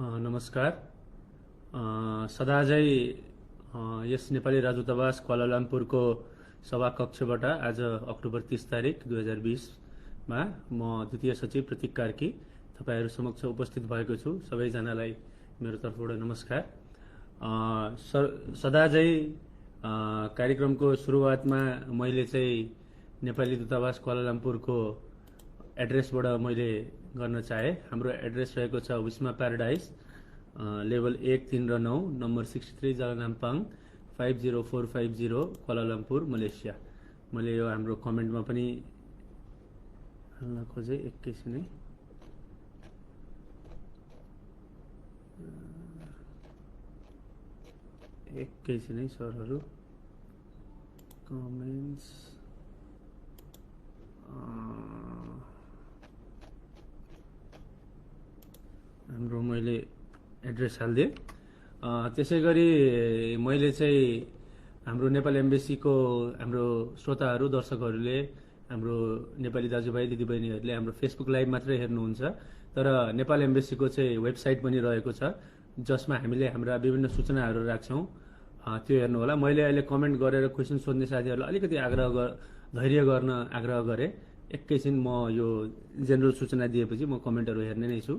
नमस्कार। सदाझै यस नेपाली राजदूतावास क्वालालम्पुरको सभा कक्षबाट आज अक्टोबर 30 तारिक 2020 मा म द्वितीय सचिव प्रतीक कार्की तपाईहरू समक्ष उपस्थित भएको छु। सबैजनालाई मेरो तर्फबाट नमस्कार। सदाझै कार्यक्रमको सुरुवातमा मैले चाहिँ नेपाली दूतावास क्वालालम्पुरको एड्रेसबाट मैले गर्न चाहे। हाम्रो एड्रेस रहेको छ विस्मा प्याराडाइज, लेभल 1, 3 र 9, नम्बर 63 जालानाम्पाङ 50450 क्वालालम्पुर, मलेसिया। मैले यो हाम्रो कमेन्टमा पनि हाल्न खोजेँ, एकैछिनै सरहरू कमेन्ट्स हाम्रो मैले एड्रेस हालिदिएँ। त्यसै गरी मैले चाहिँ हाम्रो नेपाल एम्बेसीको हाम्रो श्रोताहरू दर्शकहरूले हाम्रो नेपाली दाजुभाइ दिदीबहिनीहरूले हाम्रो फेसबुक लाइभ मात्रै हेर्नुहुन्छ, तर नेपाल एम्बेसीको चाहिँ वेबसाइट पनि रहेको छ जसमा हामीले हाम्रा विभिन्न सूचनाहरू राख्छौँ, त्यो हेर्नु होला। मैले अहिले कमेन्ट गरेर क्वेसन सोध्ने साथीहरूलाई अलिकति धैर्य गर्न आग्रह गरेँ। एकैछिन म यो जेनरल सूचना दिएपछि म कमेन्टहरू हेर्ने नै छु।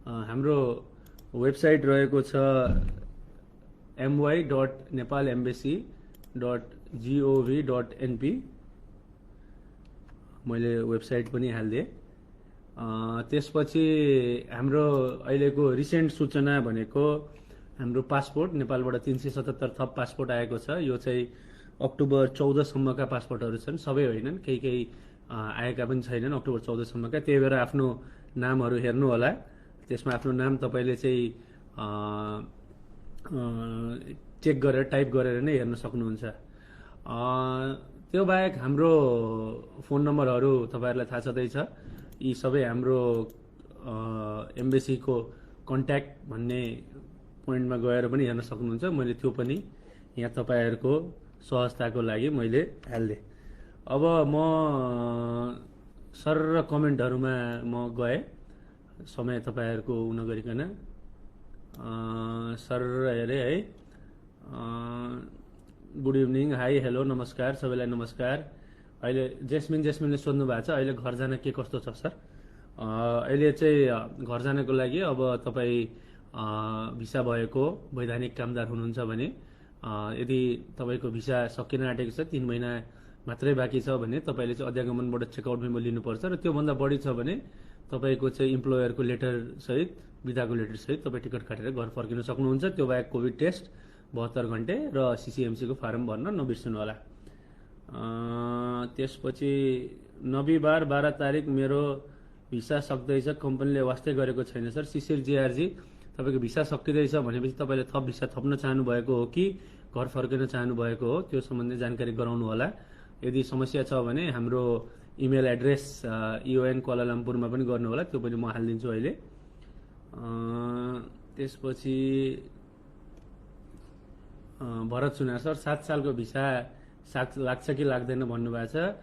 हाम्रो वेबसाइट रहेको छ my.nepalembassy.gov.np। मैले वेबसाइट पनि हालिदिएँ। त्यसपछि हाम्रो अहिलेको रिसेन्ट सूचना भनेको हाम्रो पासपोर्ट नेपालबाट 377 थप पासपोर्ट आएको छ। यो चाहिँ अक्टोबर 14 सम्मका पासपोर्टहरू छन्, सबै होइनन्, केही आएका पनि छैनन् अक्टोबर 14 सम्मका। त्यही भएर आफ्नो नामहरू हेर्नु होला। त्यसमा आफ्नो नाम तपाईँले चाहिँ चेक गरेर टाइप गरेर नै हेर्न सक्नुहुन्छ। त्यो बाहेक हाम्रो फोन नम्बरहरू तपाईँहरूलाई थाहा छँदैछ। यी सबै हाम्रो एम्बेसीको कन्ट्याक्ट भन्ने पोइन्टमा गएर पनि हेर्न सक्नुहुन्छ। मैले त्यो पनि यहाँ तपाईँहरूको सहजताको लागि मैले हालिदिएँ। अब म सर कमेन्टहरूमा म गएँ, समय तपाईँहरूको हुन गरिकन। सर हेरेँ है। गुड इभिनिङ, हाई, हेलो, नमस्कार, सबैलाई नमस्कार। अहिले जेस्मिनले सोध्नु भएको छ अहिले घर जान के कस्तो छ सर। अहिले चाहिँ घर जानको लागि अब तपाईँ भिसा भएको वैधानिक कामदार हुनुहुन्छ भने, यदि तपाईँको भिसा सकिन आँटेको छ, 3 महिना मात्रै बाँकी छ भने तपाईँले चाहिँ अध्यागमनबाट चेकआउट मेमो लिनुपर्छ। र त्योभन्दा बढी छ भने तपाईँको चाहिँ इम्प्लोयरको लेटर सहित, बिदाको लेटर सहित तपाईँ टिकट काटेर घर फर्किन सक्नुहुन्छ। त्यो बाहेक कोभिड टेस्ट 72 घन्टे र सिसिएमसीको फारम भर्न नबिर्सनु होला। त्यसपछि नबिबार 12 तारिक मेरो भिसा सक्दैछ, कम्पनीले वास्तै गरेको छैन सर। शिशिर जिआरजी, तपाईँको भिसा सकिँदैछ भनेपछि तपाईँले थप भिसा थप्न चाहनुभएको हो कि घर फर्किन चाहनुभएको हो, त्यो सम्बन्धी जानकारी गराउनु होला। यदि समस्या छ भने हाम्रो इमेल एड्रेस EON क्वालालम्पुरमा पनि गर्नु होला, त्यो पनि म हालिदिन्छु अहिले। त्यसपछि भरत सुनार सर, 7 सालको भिसा लाग्छ कि लाग्दैन भन्नुभएको छ।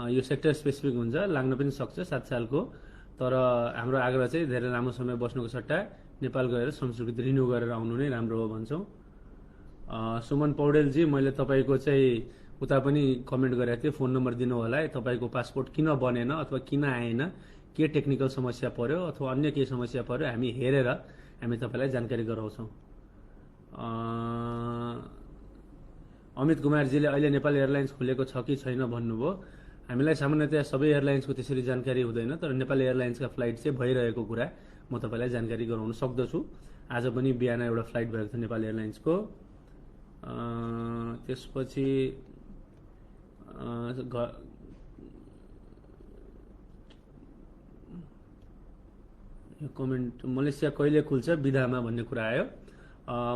यो सेक्टर स्पेसिफिक हुन्छ, लाग्न पनि सक्छ 7 सालको, तर हाम्रो आग्रह चाहिँ धेरै लामो समय बस्नुको सट्टा नेपाल गएर संस्कृति रिन्यू गरेर आउनु नै राम्रो हो भन्छौँ। सुमन पौडेलजी, मैले तपाईँको चाहिँ उता पनि कमेन्ट गरेको थिएँ, फोन नम्बर दिनु होला। तपाईँको पासपोर्ट किन बनेन अथवा किन आएन, के टेक्निकल समस्या पर्यो अथवा अन्य केही समस्या पर्यो, हामी हेरेर हामी तपाईँलाई जानकारी गराउँछौँ। अमित कुमारजीले अहिले नेपाल एयरलाइन्स खुलेको छ कि छैन भन्नुभयो। हामीलाई सामान्यतया सबै एयरलाइन्सको त्यसरी जानकारी हुँदैन, तर नेपाल एयरलाइन्सका फ्लाइट चाहिँ भइरहेको कुरा म तपाईँलाई जानकारी गराउन सक्दछु। आज पनि बिहान एउटा फ्लाइट भएको थियो नेपाल एयरलाइन्सको। त्यसपछि यो कमेन्ट, मलेसिया कहिले खुल्छ बिदामा भन्ने कुरा आयो।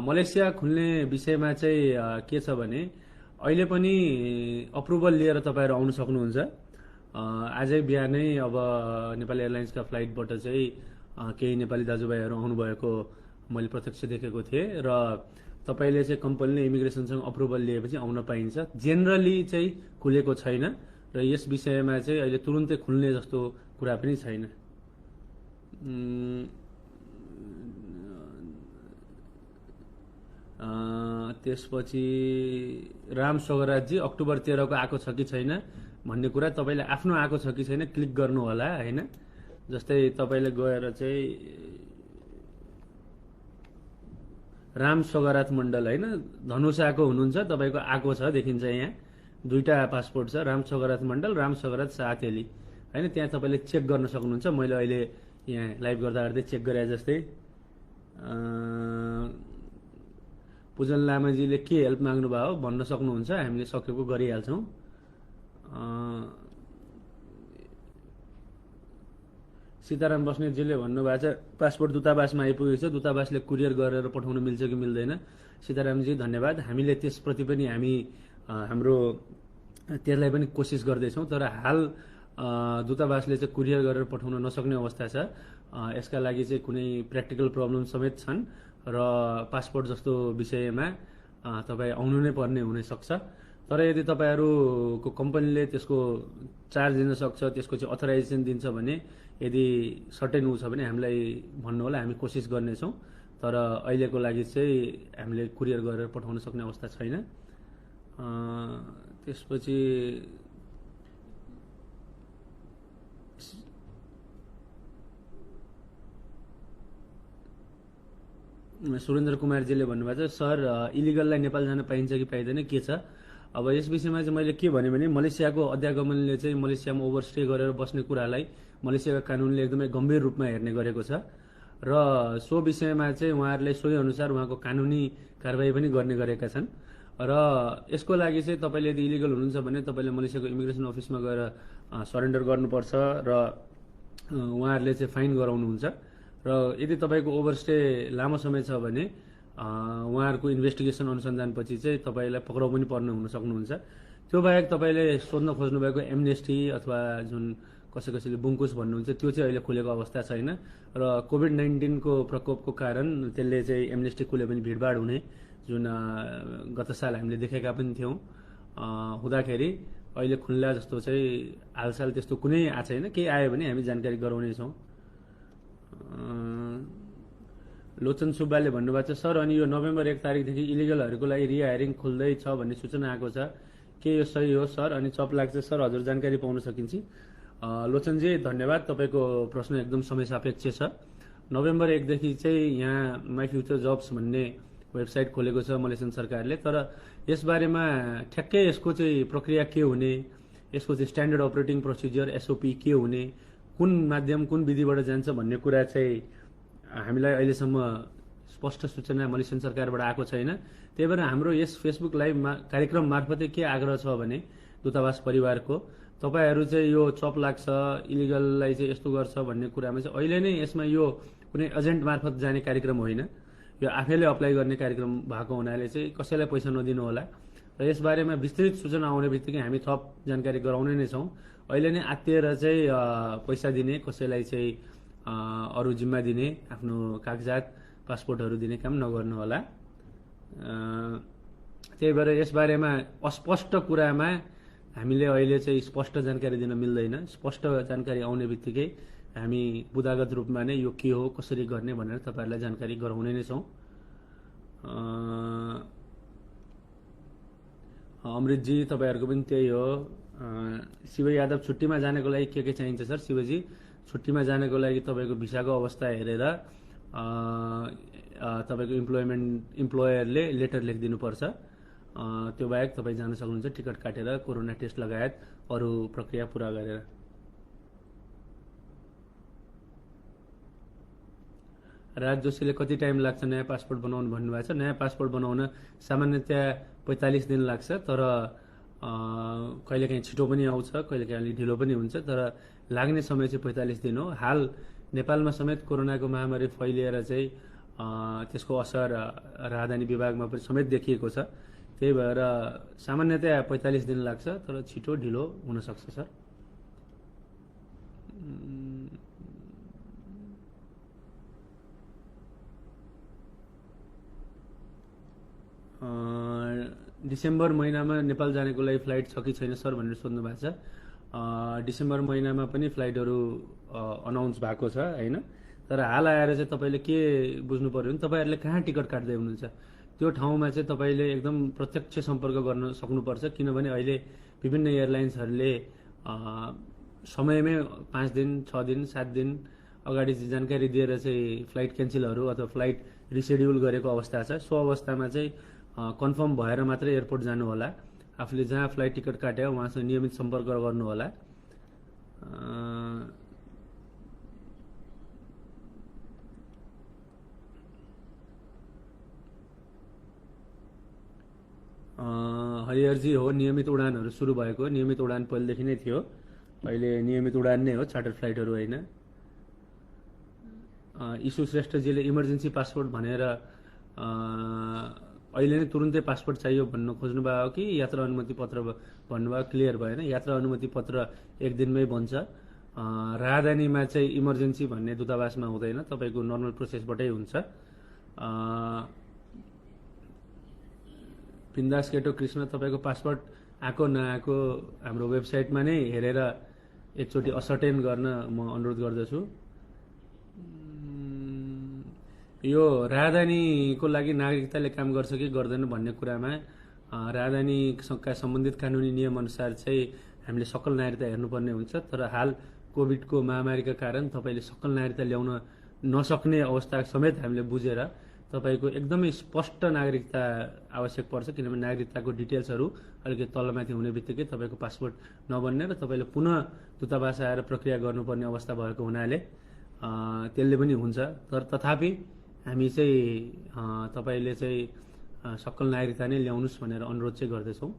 मलेसिया खुल्ने विषयमा चाहिँ के छ भने अहिले पनि अप्रुभल लिएर तपाईँहरू आउन सक्नुहुन्छ। आजै बिहानै अब नेपाल एयरलाइन्सका फ्लाइटबाट चाहिँ केही नेपाली दाजुभाइहरू आउनुभएको मैले प्रत्यक्ष देखेको थिएँ। र तपाईले चाहिँ कम्पनीले इमिग्रेसनसँग अप्रुभल लिएपछि आउन पाइन्छ। जेनरली चाहिँ खुलेको छैन र यस विषयमा चाहिँ अहिले तुरुन्तै खुल्ने जस्तो कुरा पनि छैन। त्यसपछि राम स्वगराजी अक्टोबर 13 को आएको छ कि छैन भन्ने कुरा तपाईँले आफ्नो आएको छ कि छैन क्लिक गर्नु होला हैन। जस्तै तपाईँले गएर चाहिँ राम स्वगरात मण्डल हैन धनुषाको हुनुहुन्छ, तपाईँको आएको छ देखिन्छ यहाँ दुईटा पासपोर्ट छ, राम स्वगरात मण्डल, राम स्वगरात सातेली हैन। त्यहाँ तपाईँले चेक गर्न सक्नुहुन्छ। मैले अहिले यहाँ लाइभ गर्दा गर्दै चेक गरे जस्तै पूजन लामाजीले के हेल्प माग्नु भयो भन्न सक्नुहुन्छ, हामीले सकेको गरिहाल्छौँ। सीताराम बस्नेतजीले भन्नुभएको छ पासपोर्ट दूतावासमा आइपुगेको छ, दूतावासले कुरियर गरेर पठाउन मिल्छ कि मिल्दैन। सीतारामजी धन्यवाद। हामीले त्यसप्रति पनि हामी हाम्रो त्यसलाई पनि कोसिस गर्दैछौँ, तर हाल दूतावासले चाहिँ कुरियर गरेर पठाउन नसक्ने अवस्था छ। यसका लागि चाहिँ कुनै प्र्याक्टिकल प्रब्लम समेत छन् र पासपोर्ट जस्तो विषयमा तपाईँ आउनु नै पर्ने हुनसक्छ। तर यदि तपाईँहरूको कम्पनीले त्यसको चार्ज दिन सक्छ, त्यसको चाहिँ अथराइजेसन दिन्छ भने, यदि सर्टेन उ छ भने हामीलाई भन्नु होला, हामी कोसिस गर्नेछौँ। तर अहिलेको लागि चाहिँ हामीले कुरियर गरेर पठाउन सक्ने अवस्था छैन। त्यसपछि सुरेन्द्र कुमारजीले भन्नुभएको छ सर इलिगललाई नेपाल जान पाइन्छ कि पाइँदैन के छ। अब यस विषयमा चाहिँ मैले के भने मलेसियाको अध्यागमनले चाहिँ मलेसियामा ओभरस्टे गरेर बस्ने कुरालाई मलेसियाको कानुनले एकदमै गम्भीर रूपमा हेर्ने गरेको छ र सो विषयमा चाहिँ उहाँहरूले सोही अनुसार उहाँको कानुनी कारबाही पनि गर्ने गरेका छन्। र यसको लागि चाहिँ तपाईँले यदि इलिगल हुनुहुन्छ भने तपाईँले मलेसियाको इमिग्रेसन अफिसमा गएर सरेन्डर गर्नुपर्छ र उहाँहरूले चाहिँ फाइन गराउनुहुन्छ। र यदि तपाईँको ओभरस्टे लामो समय छ भने उहाँहरूको इन्भेस्टिगेसन अनुसन्धानपछि चाहिँ तपाईँलाई पक्राउ पनि पर्ने हुन सक्नुहुन्छ। त्यो बाहेक तपाईँले सोध्न खोज्नुभएको एमनेस्टी अथवा जुन कसैले बुङ्कुस भन्नुहुन्छ त्यो चाहिँ अहिले खुलेको अवस्था छैन र कोभिड-19 को प्रकोपको कारण त्यसले चाहिँ एमनेस्टी खुले पनि भिडभाड हुने जुन गत साल हामीले देखेका पनि थियौँ हुँदाखेरि अहिले खुल्ला जस्तो चाहिँ हालसाल त्यस्तो कुनै आएको छैन। केही आयो भने हामी जानकारी गराउनेछौँ। लोचन सुब्बाले भन्नुभएको छ सर अनि यो नोभेम्बर 1 तारिकदेखि इलिगलहरूको लागि रिहायरिङ खुल्दैछ भन्ने सूचना आएको छ, के यो सही हो सर? अनि चप लाग्छ सर, हजुर जानकारी पाउन सकिन्छ? लोचनजी धन्यवाद, तपाईँको प्रश्न एकदम समय सापेक्ष छ। नोभेम्बर 1 देखि चाहिँ यहाँ माई फ्युचर जब्स भन्ने वेबसाइट खोलेको छ मलेसियन सरकारले। तर यसबारेमा ठ्याक्कै यसको चाहिँ प्रक्रिया के हुने, यसको चाहिँ स्ट्यान्डर्ड अपरेटिङ प्रोसिजर एसओपी के हुने, कुन माध्यम कुन विधिबाट जान्छ भन्ने कुरा चाहिँ हामीलाई अहिलेसम्म स्पष्ट सूचना मलेसियन सरकारबाट आएको छैन। त्यही भएर हाम्रो यस फेसबुक लाइभ कार्यक्रम मार्फतै के आग्रह छ भने दूतावास परिवारको तपाईँहरू चाहिँ यो चप लाग्छ इलिगललाई चाहिँ यस्तो गर्छ भन्ने कुरामा चाहिँ अहिले नै यसमा यो कुनै एजेन्ट मार्फत जाने कार्यक्रम होइन, यो आफैले अप्लाई गर्ने कार्यक्रम भएको हुनाले चाहिँ कसैलाई पैसा नदिनु होला र यसबारेमा विस्तृत सूचना आउने बित्तिकै हामी थप जानकारी गराउने नै छौँ। अहिले नै आत्तिएर चाहिँ पैसा दिने, कसैलाई चाहिँ अरू जिम्मा दिने, आफ्नो कागजात पासपोर्टहरू दिने काम नगर्नु होला। त्यही भएर यसबारेमा अस्पष्ट कुरामा हामीले अहिले चाहिँ स्पष्ट जानकारी दिन मिल्दैन। स्पष्ट जानकारी आउने बित्तिकै हामी बुदागत रूपमा नै यो के हो कसरी गर्ने भनेर तपाईँहरूलाई जानकारी गराउने नै छौँ। अमृतजी तपाईँहरूको पनि त्यही हो। शिव यादव छुट्टीमा जानको लागि के चाहिन्छ सर? शिवजी छुट्टीमा जानको लागि तपाईँको भिसाको अवस्था हेरेर तपाईँको इम्प्लोयरले लेटर लेखिदिनुपर्छ। त्यो बाहेक तपाईँ जान सक्नुहुन्छ टिकट काटेर, कोरोना टेस्ट लगायत अरू प्रक्रिया पुरा गरेर। राज जोशीले कति टाइम लाग्छ नयाँ पासपोर्ट बनाउनु भन्नुभएको छ। नयाँ पासपोर्ट बनाउन सामान्यतया 45 दिन लाग्छ, तर कहिलेकाहीँ छिटो पनि आउँछ, कहिलेकाहीँ अलिक ढिलो पनि हुन्छ, तर लाग्ने समय चाहिँ 45 दिन हो। हाल नेपालमा समेत कोरोनाको महामारी फैलिएर चाहिँ त्यसको असर राजधानी विभागमा पनि समेत देखिएको छ। त्यही भएर सामान्यतया 45 दिन लाग्छ, तर छिटो ढिलो हुनसक्छ सर। डिसेम्बर महिनामा नेपाल जानेको लागि फ्लाइट छ कि छैन सर भनेर सोध्नु भएको छ। डिसेम्बर महिनामा पनि फ्लाइटहरू अनाउन्स भएको छ होइन, तर हाल आएर चाहिँ तपाईँले के बुझ्नु पर्यो भने तपाईँहरूले कहाँ टिकट काट्दै हुनुहुन्छ त्यो ठाउँमा चाहिँ तपाईँले एकदम प्रत्यक्ष सम्पर्क गर्न सक्नुपर्छ, किनभने अहिले विभिन्न एयरलाइन्सहरूले समयमै 5 दिन 6 दिन 7 दिन अगाडि चाहिँ जानकारी दिएर चाहिँ फ्लाइट क्यान्सलहरू अथवा फ्लाइट रिसेड्युल गरेको अवस्था छ। सो अवस्थामा चाहिँ कन्फर्म भएर मात्रै एयरपोर्ट जानु होला। आफूले जहाँ फ्लाइट टिकट काट्यो उहाँसँग नियमित सम्पर्क गर्नु होला। हरिहरजी हो, नियमित उडानहरू सुरु भएको। नियमित उडान पहिलेदेखि नै थियो, अहिले नियमित उडान नै हो, चार्टर फ्लाइटहरू होइन। ईशु श्रेष्ठजीले इमर्जेन्सी पासपोर्ट भनेर अहिले नै तुरुन्तै पासपोर्ट चाहियो भन्न खोज्नुभयो हो कि यात्रा अनुमति पत्र भन्नुभयो? क्लियर भएन। यात्रा अनुमति पत्र एक दिनमै बन्छ। राजधानीमा चाहिँ इमर्जेन्सी भन्ने दूतावासमा हुँदैन, तपाईँको नर्मल प्रोसेसबाटै हुन्छ। बिन्दास केटो कृष्ण, तपाईँको पासपोर्ट आएको नआएको हाम्रो वेबसाइटमा नै हेरेर एकचोटि असर्टेन गर्न म अनुरोध गर्दछु। यो राजधानीको लागि नागरिकताले काम गर्छ कि गर्दैन भन्ने कुरामा राजधानीका सम्बन्धित कानुनी नियमअनुसार चाहिँ हामीले सकल नागरिकता हेर्नुपर्ने हुन्छ। तर हाल कोभिडको महामारीका कारण तपाईँले सकल नागरिकता ल्याउन नसक्ने अवस्था समेत हामीले बुझेर तपाईँको एकदमै स्पष्ट नागरिकता आवश्यक पर्छ, किनभने नागरिकताको डिटेल्सहरू अलिकति तलमाथि हुने बित्तिकै तपाईँको पासपोर्ट नबन्ने र तपाईँले पुनः दूतावास आएर प्रक्रिया गर्नुपर्ने अवस्था भएको हुनाले त्यसले पनि हुन्छ। तर तथापि हामी चाहिँ तपाईँले चाहिँ सकल नागरिकता नै ल्याउनुहोस् भनेर अनुरोध चाहिँ गर्दैछौँ।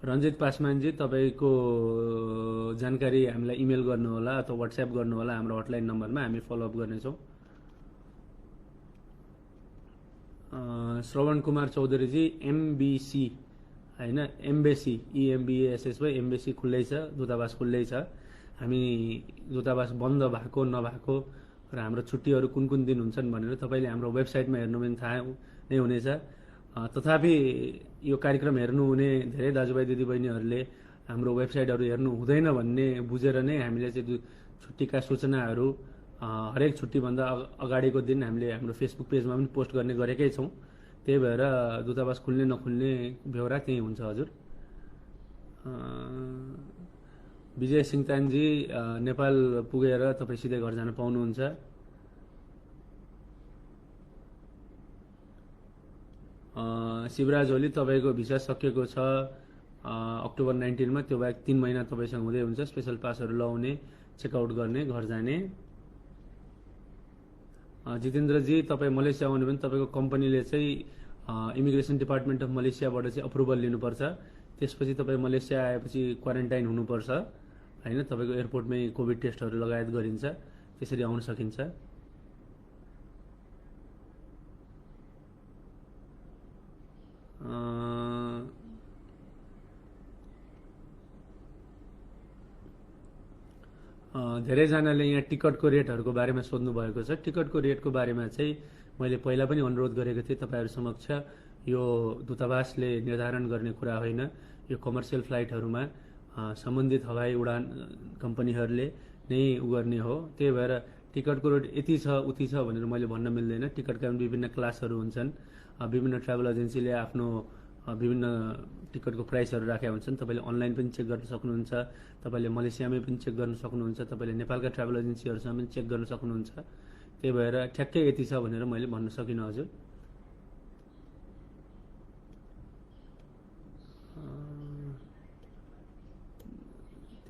रञ्जित पासवानजी, तपाईँको जानकारी हामीलाई इमेल गर्नुहोला अथवा व्हाट्सएप गर्नुहोला हाम्रो हटलाइन नम्बरमा, हामी फलोअप गर्नेछौँ। श्रवण कुमार चौधरीजी, एमबिसी होइन एम्बेसी, EMBASSY एम्बेसी खुल्लै छ, दूतावास खुल्लै छ। हामी दूतावास बन्द भएको नभएको र हाम्रो छुट्टीहरू कुन कुन दिन हुन्छन् भनेर तपाईँले हाम्रो वेबसाइटमा हेर्नु पनि थाहा नै हुनेछ। तथापि यो कार्यक्रम हेर्नुहुने धेरै दाजुभाइ दिदीबहिनीहरूले हाम्रो वेबसाइटहरू हेर्नु हुँदैन भन्ने बुझेर नै हामीले चाहिँ छुट्टीका सूचनाहरू हरेक छुट्टीभन्दा अगाडिको दिन हामीले हाम्रो फेसबुक पेजमा पनि पोस्ट गर्ने गरेकै छौँ। त्यही भएर दूतावास खुल्ने नखुल्ने ब्यौरा त्यही हुन्छ। हजुर विजय सिङतानजी, नेपाल पुगेर तपाईँ सिधै घर जान पाउनुहुन्छ। शिवराज ओली, तपाईँको भिसा सकिएको छ अक्टोबर 19मा, त्यो बाहेक 3 महिना तपाईँसँग हुँदै हुन्छ। स्पेसल पासहरू लगाउने, चेकआउट गर्ने, घर जाने। जितेन्द्रजी, तपाईँ मलेसिया आउनु भने तपाईँको कम्पनीले चाहिँ इमिग्रेसन डिपार्टमेन्ट अफ मलेसियाबाट चाहिँ अप्रुभल लिनुपर्छ। त्यसपछि तपाईँ मलेसिया आएपछि क्वारेन्टाइन हुनुपर्छ होइन। तपाईँको एयरपोर्टमै कोभिड टेस्टहरू लगायत गरिन्छ, त्यसरी आउन सकिन्छ। धेरैजनाले यहाँ टिकटको रेटहरूको बारेमा सोध्नु भएको छ। टिकटको रेटको बारेमा चाहिँ मैले पहिला पनि अनुरोध गरेको थिएँ तपाईँहरू समक्ष। यो दूतावासले निर्धारण गर्ने कुरा होइन, यो कमर्सियल फ्लाइटहरूमा सम्बन्धित हवाई उडान कम्पनीहरूले नै गर्ने हो। त्यही भएर टिकटको रेट यति छ उति छ भनेर मैले भन्न मिल्दैन। टिकटका विभिन्न क्लासहरू हुन्छन्, विभिन्न ट्राभल एजेन्सीले आफ्नो विभिन्न टिकटको प्राइसहरू राखेका हुन्छन्। तपाईँले अनलाइन पनि चेक गर्न सक्नुहुन्छ, तपाईँले मलेसियामै पनि चेक गर्न सक्नुहुन्छ, तपाईँले नेपालका ट्राभल एजेन्सीहरूसँग पनि चेक गर्न सक्नुहुन्छ। त्यही भएर ठ्याक्कै यति छ भनेर मैले भन्न सकिनँ। हजुर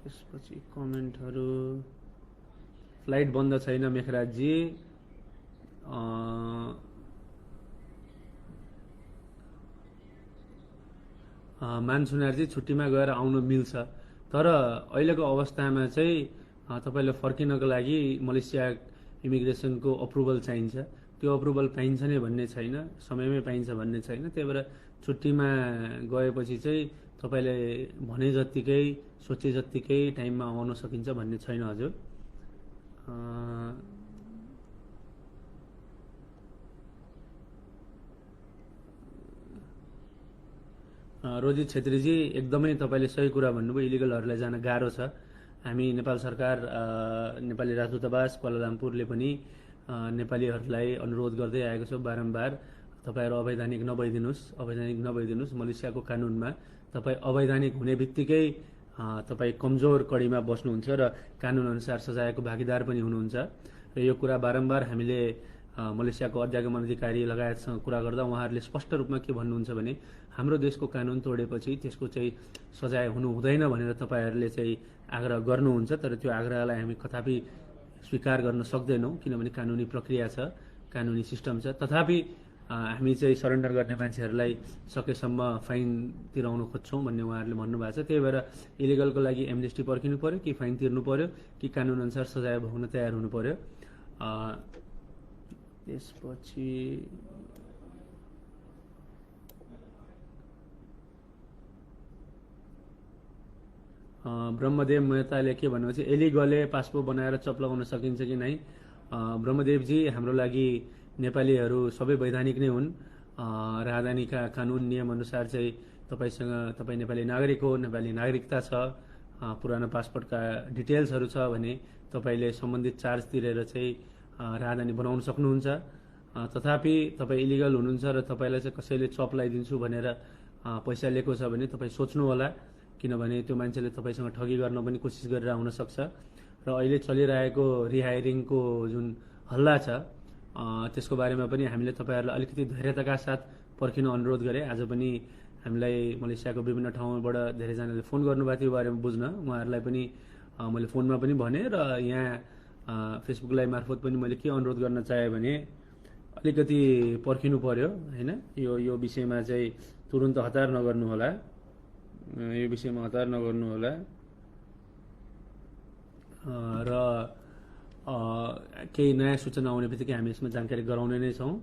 त्यसपछि कमेन्टहरू, फ्लाइट बन्द छैन मेखराजजी। मानसुनारजी, छुट्टीमा गएर आउनु मिल्छ, तर अहिलेको अवस्थामा चाहिँ तपाईँले फर्किनको लागि मलेसिया इमिग्रेसनको अप्रुभल चाहिन्छ। त्यो अप्रुभल पाइन्छ नै भन्ने छैन, समयमै पाइन्छ भन्ने छैन। त्यही भएर छुट्टीमा गएपछि चाहिँ तपाईँले भने जत्तिकै सोचे जत्तिकै टाइममा आउन सकिन्छ भन्ने छैन। हजुर रोजित छेत्रीजी, एकदमै तपाईँले सही कुरा भन्नुभयो। इलिगलहरूलाई जान गाह्रो छ। हामी नेपाल सरकार, नेपाली राजदूतावास कुआलालम्पुरले पनि नेपालीहरूलाई अनुरोध गर्दै आएको छु बारम्बार, तपाईँहरू अवैधानिक नभइदिनुहोस्। मलेसियाको कानुनमा तपाईँ अवैधानिक हुने बित्तिकै तपाईँ कमजोर कडीमा बस्नुहुन्छ र कानुनअनुसार सजायको भागीदार पनि हुनुहुन्छ। र यो कुरा बारम्बार हामीले मलेसियाको अध्यागमन अधिकारी लगायतसँग कुरा गर्दा उहाँहरूले स्पष्ट रूपमा के भन्नुहुन्छ भने हाम्रो देशको कानुन तोडेपछि त्यसको चाहिँ सजाय हुनु हुँदैन भनेर तपाईँहरूले चाहिँ आग्रह गर्नुहुन्छ। तर त्यो आग्रहलाई हामी कदापि स्वीकार गर्न सक्दैनौँ, किनभने कानुनी प्रक्रिया छ, कानुनी सिस्टम छ। तथापि हामी चाहिँ सरेन्डर गर्ने मान्छेहरूलाई सकेसम्म फाइन तिराउनु खोज्छौँ भन्ने उहाँहरूले भन्नुभएको छ। त्यही भएर इलिगलको लागि एमनेस्टी पर्खिनु पर्यो कि फाइन तिर्नु पर्यो कि कानुनअनुसार सजाय भोग्न तयार हुनु पर्यो। त्यसपछि ब्रह्मदेव मेहताले के भन्नुभएको छ, एलिगलले पासपोर्ट बनाएर चप लगाउन सकिन्छ कि नै? ब्रह्मदेवजी, हाम्रो लागि नेपालीहरू सबै वैधानिक नै हुन्। राजधानीका कानुन नियमअनुसार चाहिँ तपाईँ नेपाली नागरिक हो, नेपाली नागरिकता छ, पुरानो पासपोर्टका डिटेल्सहरू छ भने तपाईँले सम्बन्धित चार्ज तिरेर चाहिँ राजधानी बनाउन सक्नुहुन्छ। तथापि तपाईँ इलिगल हुनुहुन्छ र तपाईँलाई चाहिँ कसैले चप लगाइदिन्छु भनेर पैसा लिएको छ भने तपाईँ सोच्नु होला, किनभने त्यो मान्छेले तपाईँसँग ठगी गर्न पनि कोसिस गरेर हुनसक्छ। र अहिले चलिरहेको रिहायरिङको जुन हल्ला छ त्यसको बारेमा पनि हामीले तपाईँहरूलाई अलिकति धैर्यताका साथ पर्खिन अनुरोध गरेँ। आज पनि हामीलाई मलेसियाको विभिन्न ठाउँबाट धेरैजनाले फोन गर्नुभएको थियो यो बारेमा बुझ्न। उहाँहरूलाई पनि मैले फोनमा पनि भने र यहाँ फेसबुक लाइभ मार्फत पनि मैले के अनुरोध गर्न चाहेँ भने अलिकति पर्खिनु पर्यो होइन। यो विषयमा चाहिँ तुरुन्त हतार नगर्नु होला, र केही नयाँ सूचना आउने बित्तिकै हामी यसमा जानकारी गराउने नै छौँ।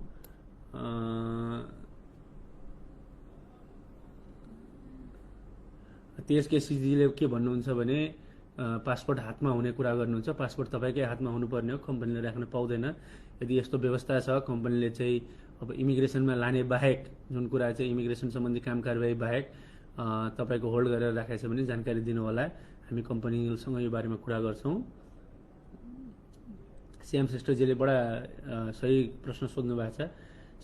TSKCजीले के भन्नुहुन्छ भने पासपोर्ट हातमा हुने कुरा गर्नुहुन्छ। पासपोर्ट तपाईँकै हातमा हुनुपर्ने हो, कम्पनीले राख्न पाउँदैन। यदि यस्तो व्यवस्था छ कम्पनीले चाहिँ अब इमिग्रेसनमा लाने बाहेक, जुन कुरा चाहिँ इमिग्रेसन सम्बन्धी काम कारबाही बाहेक तपाईँको होल्ड गरेर राखेको छ भने जानकारी दिनु होला, हामी कम्पनीसँग यो बारेमा कुरा गर्छौँ। CM श्रेष्ठजीले बडा सही प्रश्न सोध्नु भएको छ।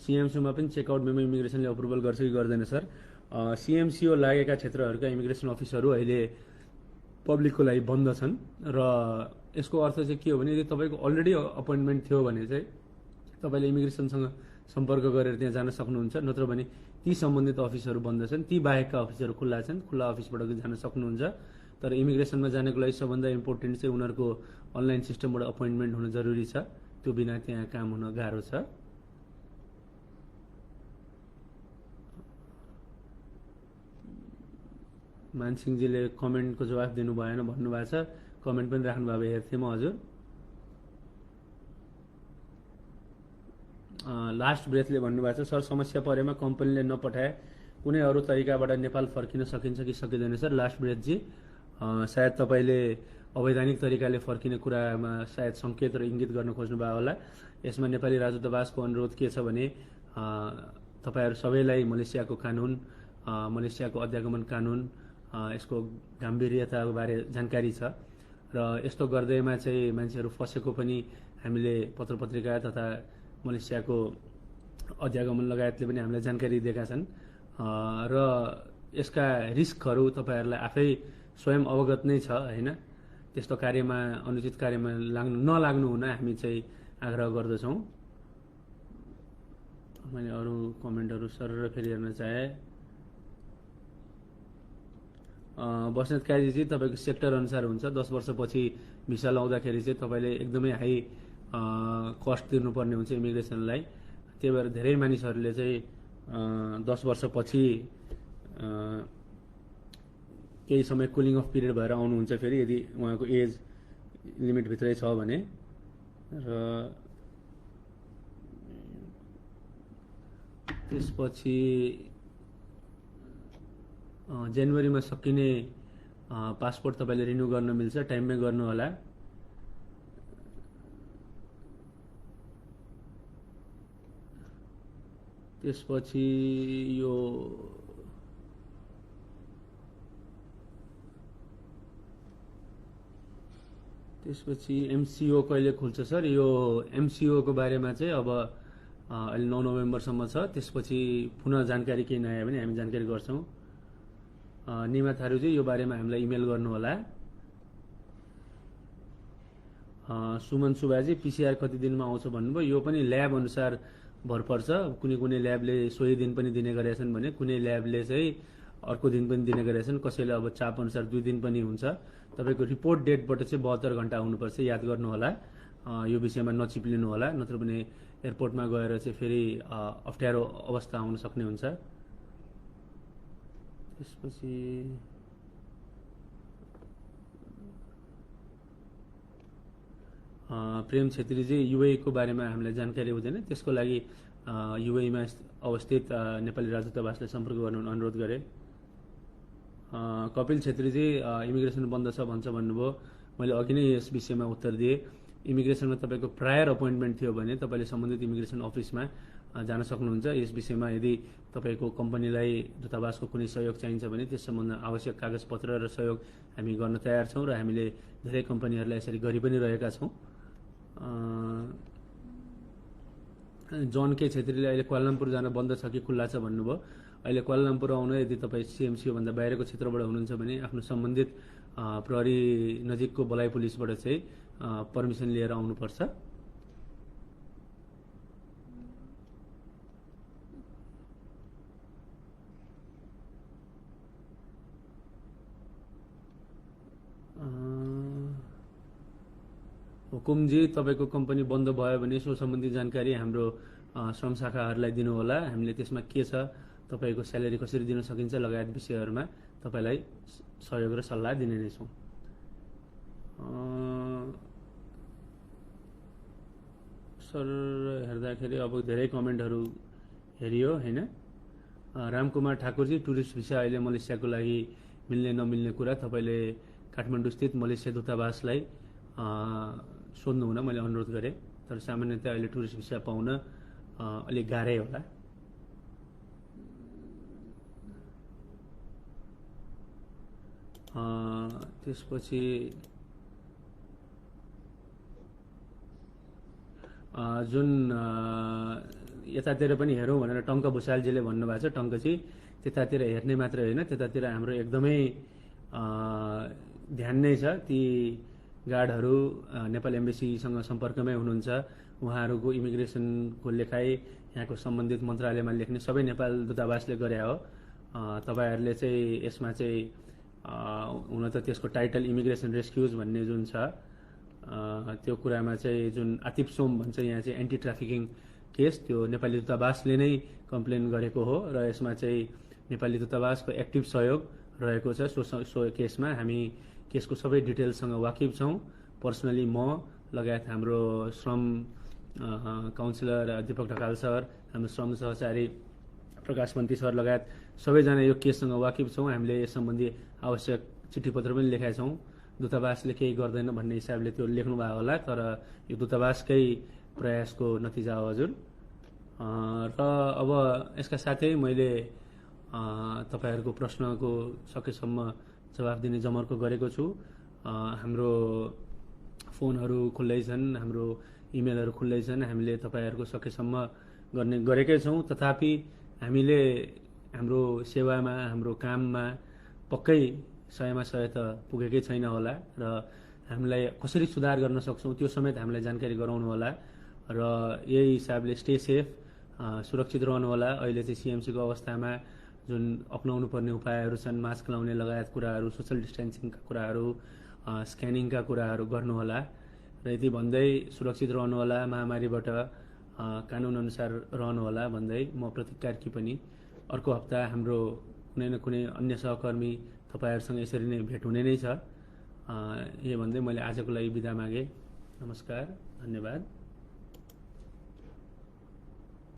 CMCमा पनि चेकआउट मेमो इमिग्रेसनले अप्रुभल गर्छ कि गर्दैन सर? CMCO लागेका क्षेत्रहरूका इमिग्रेसन अफिसहरू अहिले पब्लिकको लागि बन्द छन् र यसको अर्थ चाहिँ के हो भने यदि तपाईँको अलरेडी अपोइन्टमेन्ट थियो भने चाहिँ तपाईँले इमिग्रेसनसँग सम्पर्क गरेर त्यहाँ जान सक्नुहुन्छ, नत्र भने ती सम्बन्धित अफिसहरू बन्द छन्, ती बाहेकका अफिसहरू खुल्ला छन्, खुल्ला अफिसबाट जान सक्नुहुन्छ। तर इमिग्रेसनमा जानको लागि सबभन्दा इम्पोर्टेन्ट चाहिँ उनीहरूको अनलाइन सिस्टमबाट अपोइन्टमेन्ट हुनु जरुरी छ, त्यो बिना त्यहाँ काम हुन गाह्रो छ। मानसिंहजीले कमेन्टको जवाफ दिनु भएन भन्नुभएको छ, कमेन्ट पनि राख्नुभएको हेर्थेँ म हजुर। लास्ट ब्रेथले भन्नुभएको छ, सर समस्या परेमा कम्पनीले नपठाए कुनै अरू तरिकाबाट नेपाल फर्किन सकिन्छ कि सकिँदैन सर? लास्ट ब्रेथजी, सायद तपाईँले अवैधानिक तरिकाले फर्किने कुरामा सायद सङ्केत र इङ्गित गर्न खोज्नुभयो होला। यसमा नेपाली राजदूतावासको अनुरोध के छ भने तपाईँहरू सबैलाई मलेसियाको कानुन, मलेसियाको अध्यागमन कानुन, यसको गम्भीर्यताको बारे जानकारी छ र यस्तो गर्दैमा चाहिँ मान्छेहरू फसेको पनि हामीले पत्रपत्रिका तथा मलेसियाको अध्यागमन लगायतले पनि हामीलाई जानकारी दिएका छन् र यसका रिस्कहरू तपाईँहरूलाई आफै स्वयं अवगत नै छ होइन। त्यस्तो कार्यमा, अनुचित कार्यमा नलाग्नु हुन हामी चाहिँ आग्रह गर्दछौँ। मैले अरू कमेन्टहरू सरर फेरि हेर्न चाहे। बस्नेत काजीजी, तपाईँको सेक्टर अनुसार हुन्छ, 10 वर्षपछि भिसा लाउँदाखेरि चाहिँ तपाईँले एकदमै हाई कस्ट तिर्नुपर्ने हुन्छ इमिग्रेसनलाई। त्यही भएर धेरै मानिसहरूले चाहिँ 10 वर्षपछि केही समय कुलिङ अफ पिरियड भएर आउनुहुन्छ फेरि, यदि उहाँको एज लिमिटभित्रै छ भने। र त्यसपछि जनवरीमा सकिने पासपोर्ट तपाईँले रिन्यू गर्न मिल्छ, टाइममै गर्नु होला। त्यसपछि यो त्यसपछि एमसिओ कहिले खुल्छ सर? यो एमसिओको बारेमा चाहिँ अब अहिले 9 नोभेम्बरसम्म छ। त्यसपछि पुनः जानकारी केही नआयो भने हामी जानकारी गर्छौँ। निमा थारूजी यो बारेमा हामीलाई इमेल गर्नुहोला। सुमन सुब्बाजी पिसिआर कति दिनमा आउँछ भन्नुभयो। यो पनि ल्याब अनुसार भर पर्छ। कुनै कुनै ल्याबले सोही दिन पनि दिने गरेछन् भने कुनै ल्याबले चाहिँ अर्को दिन पनि दिने गरेछन्। कसैले अब चाप अनुसार 2 दिन पनि हुन्छ। तपाईँको रिपोर्ट डेटबाट चाहिँ 72 घन्टा आउनुपर्छ, याद गर्नुहोला। यो विषयमा नचिप्लिनु होला, नत्र भने एयरपोर्टमा गएर चाहिँ फेरि अप्ठ्यारो अवस्था आउन सक्ने हुन्छ। त्यसपछि प्रेम छेत्रीजी युएईको बारेमा हामीलाई जानकारी हुँदैन, त्यसको लागि युएईमा अवस्थित नेपाली राजदूतावासलाई सम्पर्क गर्नु अनुरोध गरे। कपिल छेत्रीजी इमिग्रेसन बन्द छ भन्छ भन्नुभयो। मैले अघि नै यस विषयमा उत्तर दिएँ। इमिग्रेसनमा तपाईँको प्रायर अपोइन्टमेन्ट थियो भने तपाईँले सम्बन्धित इमिग्रेसन अफिसमा जान सक्नुहुन्छ। यस विषयमा यदि तपाईँको कम्पनीलाई दूतावासको कुनै सहयोग चाहिन्छ भने त्यस सम्बन्धमा आवश्यक कागजपत्र र सहयोग हामी गर्न तयार छौँ र हामीले धेरै कम्पनीहरूलाई यसरी गरि पनि रहेका छौँ। जन के छेत्रीले अहिले क्वालालम्पुर जान बन्द छ कि खुल्ला छ भन्नुभयो। अहिले क्वालालम्पुर आउन यदि तपाईँ सिएमसिओ भन्दा बाहिरको क्षेत्रबाट हुनुहुन्छ भने आफ्नो सम्बन्धित प्रहरी नजिकको बलाई पुलिसबाट चाहिँ पर्मिसन लिएर आउनुपर्छ। हुकुमजी तपाईँको कम्पनी बन्द भयो भने सो सम्बन्धी जानकारी हाम्रो श्रम शाखाहरूलाई दिनुहोला। हामीले त्यसमा के छ, तपाईँको स्यालेरी कसरी दिन सकिन्छ लगायत विषयहरूमा तपाईँलाई सहयोग र सल्लाह दिने नै छौँ। सर हेर्दाखेरि अब धेरै कमेन्टहरू हेरियो होइन। रामकुमार ठाकुरजी टुरिस्ट भिसा अहिले मलेसियाको लागि मिल्ने नमिल्ने कुरा तपाईँले काठमाडौँ स्थित मलेसिया दूतावासलाई सोध्नु हुन मैले अनुरोध गरेँ। तर सामान्यतया अहिले टुरिस्ट भिसा पाउन अलिक गाह्रै होला। त्यसपछि जुन यतातिर पनि हेरौँ भनेर टङ्क भुषालजीले भन्नुभएको छ। टङ्कजी त्यतातिर हेर्ने मात्रै होइन, त्यतातिर हाम्रो एकदमै ध्यान नै छ। ती गार्डहरू नेपाल एम्बेसीसँग सम्पर्कमै हुनुहुन्छ। उहाँहरूको इमिग्रेसनको लेखाइ यहाँको सम्बन्धित मन्त्रालयमा लेख्ने सबै नेपाल दूतावासले गरे हो। तपाईँहरूले चाहिँ यसमा चाहिँ हुन त त्यसको टाइटल इमिग्रेसन रेस्क्युज भन्ने जुन छ त्यो कुरामा चाहिँ जुन आतिफ सोम भन्छ यहाँ चाहिँ एन्टी ट्राफिकिङ केस, त्यो नेपाली दूतावासले नै कम्प्लेन गरेको हो र यसमा चाहिँ नेपाली दूतावासको एक्टिभ सहयोग रहेको छ। सो केसमा हामी केसको सबै डिटेल्ससँग वाकिफ छौँ। पर्सनली म लगायत हाम्रो श्रम काउन्सिलर दीपक ढकाल सर, हाम्रो श्रम सहचारी प्रकाश मन्त्री सर लगायत सबैजना यो केससँग वाकिफ छौँ। हामीले यस सम्बन्धी आवश्यक चिठी पत्र पनि लेखाएका छौँ। दूतावासले केही गर्दैन भन्ने हिसाबले त्यो लेख्नु भएको होला, तर यो दूतावासकै प्रयासको नतिजा हो हजुर। र अब यसका साथै मैले तपाईँहरूको प्रश्नको सकेसम्म जवाफ दिने जमर्को गरेको छु। हाम्रो फोनहरू खुल्लै छन्, हाम्रो इमेलहरू खुल्लै छन्। हामीले तपाईँहरूको सकेसम्म गरेकै छौँ। तथापि हामीले हाम्रो सेवामा, हाम्रो काममा पक्कै 100मा 100 त पुगेकै छैन होला र हामीलाई कसरी सुधार गर्न सक्छौँ त्यो समेत हामीलाई जानकारी गराउनु होला। र यही हिसाबले स्टे सेफ, सुरक्षित रहनु होला। अहिले चाहिँ सिएमसीको अवस्थामा जुन अपनाउनु पर्ने उपायहरू छन्, मास्क लाउने लगायत कुराहरू, सोसल डिस्टेन्सिङका कुराहरू, स्क्यानिङका कुराहरू गर्नुहोला। र यति भन्दै सुरक्षित रहनुहोला, महामारीबाट कानुन अनुसार रहनुहोला भन्दै म प्रतीक कार्की पनि अर्को हप्ता हाम्रो कुनै न कुनै अन्य सहकर्मी तपाईँहरूसँग यसरी नै भेट हुने नै छ। यो भन्दै मैले आजको लागि बिदा मागेँ। नमस्कार, धन्यवाद।